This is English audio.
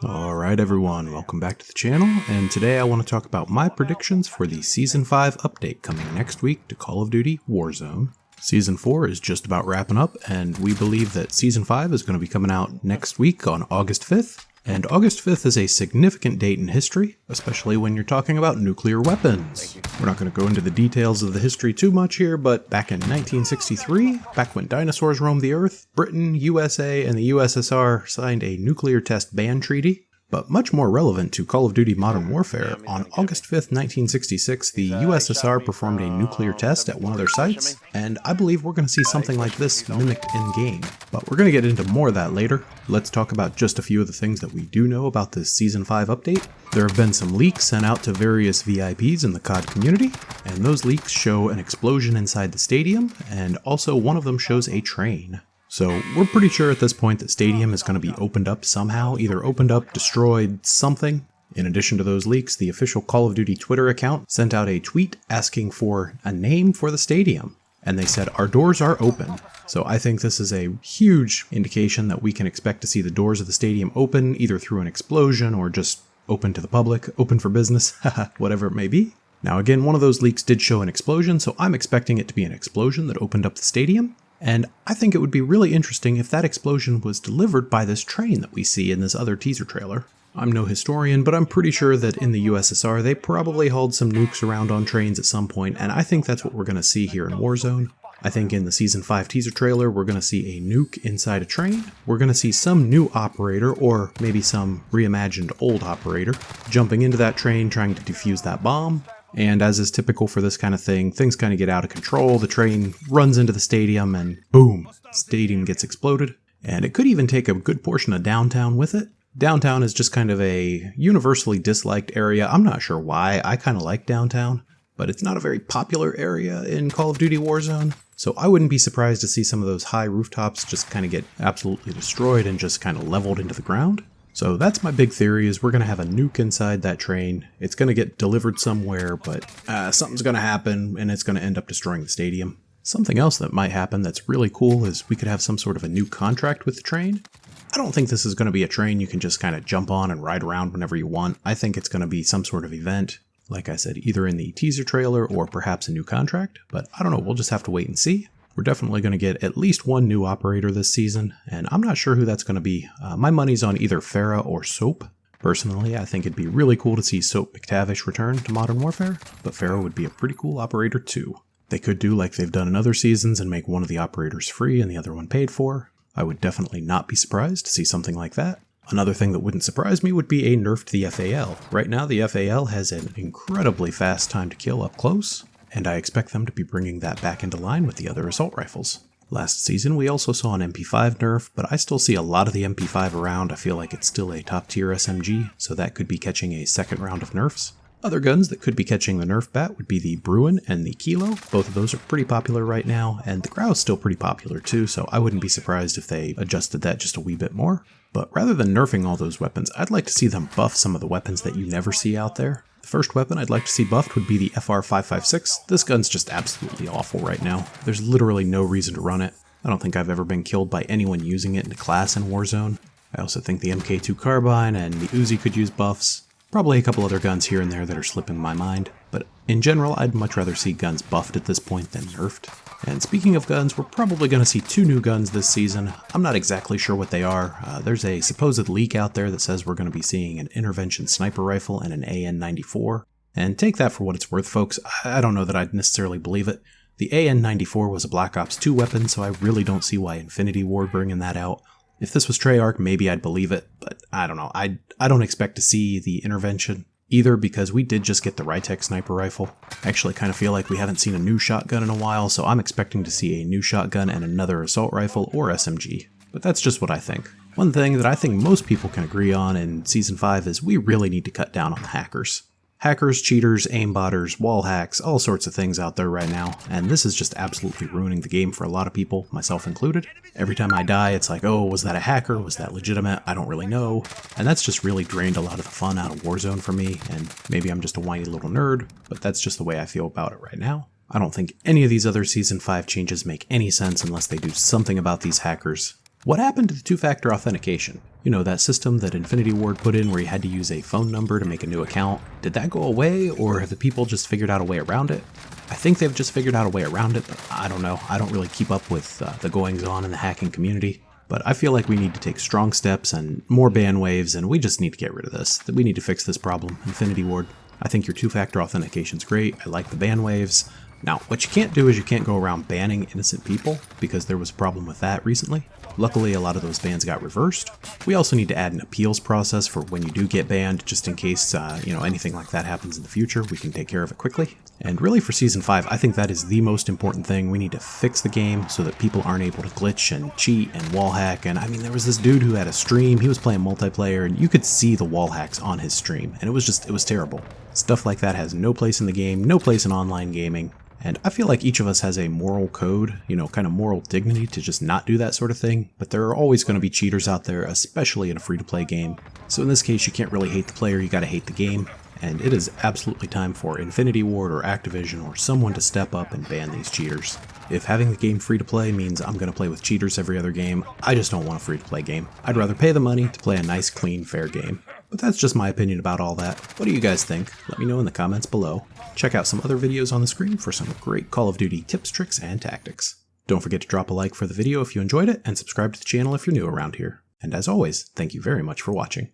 Alright everyone, welcome back to the channel, and today I want to talk about my predictions for the Season 5 update coming next week to Call of Duty Warzone. Season 4 is just about wrapping up, and we believe that Season 5 is going to be coming out next week on August 5th. And August 5th is a significant date in history, especially when you're talking about nuclear weapons. We're not going to go into the details of the history too much here, but back in 1963, back when dinosaurs roamed the Earth, Britain, USA, and the USSR signed a nuclear test ban treaty. But much more relevant to Call of Duty Modern Warfare, on August 5th, 1966, the USSR performed a nuclear test at one of their sites, and I believe we're going to see something like this mimicked in-game. But we're going to get into more of that later. Let's talk about just a few of the things that we do know about this Season 5 update. There have been some leaks sent out to various VIPs in the COD community, and those leaks show an explosion inside the stadium, and also one of them shows a train. So we're pretty sure at this point that Stadium is going to be opened up somehow, either opened up, destroyed, something. In addition to those leaks, the official Call of Duty Twitter account sent out a tweet asking for a name for the stadium. And they said, "Our doors are open." So I think this is a huge indication that we can expect to see the doors of the stadium open, either through an explosion or just open to the public, open for business, whatever it may be. Now again, one of those leaks did show an explosion, so I'm expecting it to be an explosion that opened up the stadium. And I think it would be really interesting if that explosion was delivered by this train that we see in this other teaser trailer. I'm no historian, but I'm pretty sure that in the USSR they probably hauled some nukes around on trains at some point, and I think that's what we're going to see here in Warzone. I think in the Season 5 teaser trailer we're going to see a nuke inside a train, we're going to see some new operator, or maybe some reimagined old operator, jumping into that train trying to defuse that bomb. And as is typical for this kind of thing, things kind of get out of control, the train runs into the stadium and boom, stadium gets exploded. And it could even take a good portion of downtown with it. Downtown is just kind of a universally disliked area. I'm not sure why, I kind of like downtown, but it's not a very popular area in Call of Duty Warzone. So I wouldn't be surprised to see some of those high rooftops just kind of get absolutely destroyed and just kind of leveled into the ground. So that's my big theory, is we're going to have a nuke inside that train. It's going to get delivered somewhere, but something's going to happen and it's going to end up destroying the stadium. Something else that might happen that's really cool is we could have some sort of a new contract with the train. I don't think this is going to be a train you can just kind of jump on and ride around whenever you want. I think it's going to be some sort of event, like I said, either in the teaser trailer or perhaps a new contract, but I don't know, we'll just have to wait and see. We're definitely going to get at least one new operator this season, and I'm not sure who that's going to be. My money's on either Farah or Soap. Personally, I think it'd be really cool to see Soap McTavish return to Modern Warfare, but Farah would be a pretty cool operator too. They could do like they've done in other seasons and make one of the operators free and the other one paid for. I would definitely not be surprised to see something like that. Another thing that wouldn't surprise me would be a Nerfed the Fal. Right now, the FAL has an incredibly fast time to kill up close, and I expect them to be bringing that back into line with the other assault rifles. Last season we also saw an Mp5 Nerf, but I still see a lot of the Mp5 around. I feel like it's still a top tier SMG, so that could be catching a second round of nerfs. Other guns that could be catching the nerf bat would be the Bruin and the Kilo. Both of those are pretty popular right now, and the Grau's still pretty popular too, so I wouldn't be surprised if they adjusted that just a wee bit more. But rather than nerfing all those weapons, I'd like to see them buff some of the weapons that you never see out there. The first weapon I'd like to see buffed would be the FR556. This gun's just absolutely awful right now. There's literally no reason to run it. I don't think I've ever been killed by anyone using it in a class in Warzone. I also think the MK2 carbine and the Uzi could use buffs. Probably a couple other guns here and there that are slipping my mind. But in general, I'd much rather see guns buffed at this point than nerfed. And speaking of guns, we're probably going to see two new guns this season. I'm not exactly sure what they are. There's a supposed leak out there that says we're going to be seeing an intervention sniper rifle and an AN-94. And take that for what it's worth, folks. I don't know that I'd necessarily believe it. The AN-94 was a Black Ops 2 weapon, so I really don't see why Infinity Ward bringing that out. If this was Treyarch, maybe I'd believe it, but I don't know. I don't expect to see the intervention either, because we did just get the Rytec sniper rifle. I actually kind of feel like we haven't seen a new shotgun in a while, so I'm expecting to see a new shotgun and another assault rifle or SMG. But that's just what I think. One thing that I think most people can agree on in Season 5 is we really need to cut down on the hackers. Hackers, cheaters, aimbotters, wall hacks, all sorts of things out there right now, and this is just absolutely ruining the game for a lot of people, myself included. Every time I die, it's like, oh, was that a hacker? Was that legitimate? I don't really know. And that's just really drained a lot of the fun out of Warzone for me, and maybe I'm just a whiny little nerd, but that's just the way I feel about it right now. I don't think any of these other Season 5 changes make any sense unless they do something about these hackers. What happened to the two-factor authentication? You know, that system that Infinity Ward put in where you had to use a phone number to make a new account. Did that go away, or have the people just figured out a way around it? I think they've just figured out a way around it, but I don't know. I don't really keep up with the goings-on in the hacking community. But I feel like we need to take strong steps and more ban waves, and we just need to get rid of this. We need to fix this problem. Infinity Ward, I think your two-factor authentication's great. I like the ban waves. Now, what you can't do is you can't go around banning innocent people, because there was a problem with that recently. Luckily, a lot of those bans got reversed. We also need to add an appeals process for when you do get banned, just in case, anything like that happens in the future, we can take care of it quickly. And really for Season 5, I think that is the most important thing. We need to fix the game so that people aren't able to glitch and cheat and wall hack. And I mean, there was this dude who had a stream, he was playing multiplayer, and you could see the wall hacks on his stream, and it was terrible. Stuff like that has no place in the game, no place in online gaming. And I feel like each of us has a moral code, kind of moral dignity to just not do that sort of thing, but there are always going to be cheaters out there, especially in a free-to-play game. So in this case, you can't really hate the player, you gotta hate the game, and it is absolutely time for Infinity Ward or Activision or someone to step up and ban these cheaters. If having the game free-to-play means I'm gonna play with cheaters every other game, I just don't want a free-to-play game. I'd rather pay the money to play a nice, clean, fair game. But that's just my opinion about all that. What do you guys think? Let me know in the comments below. Check out some other videos on the screen for some great Call of Duty tips, tricks, and tactics. Don't forget to drop a like for the video if you enjoyed it, and subscribe to the channel if you're new around here. And as always, thank you very much for watching.